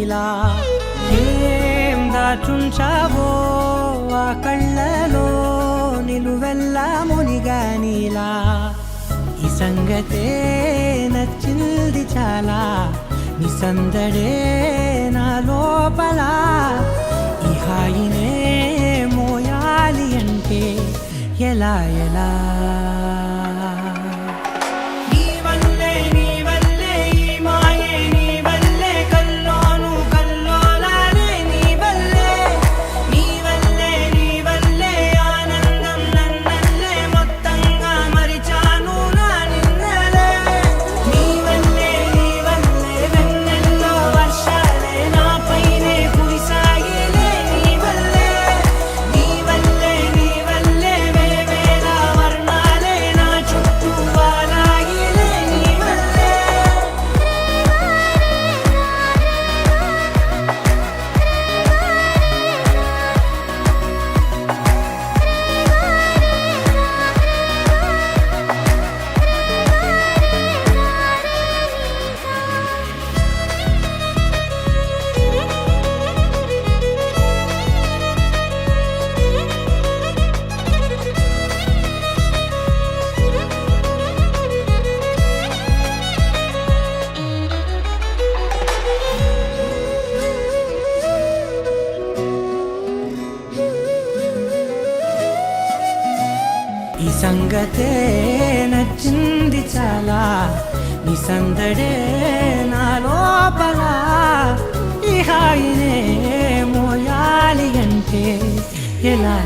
నీలా ఏం దాచుంచావో ఆ కళ్ళలో నిలువెల్లా మునిగా నీలా ఈ సంగతే నచ్చింది చాలా నీ సందడే నా లోపల ఈ హాయినే మోయాలి అంటే ఎలా ఎలా ఈ సంగతే నచ్చింది చాలా నీ సందడే నా లోపల ఈ హాయినే మోయాలి అంటే ఎలా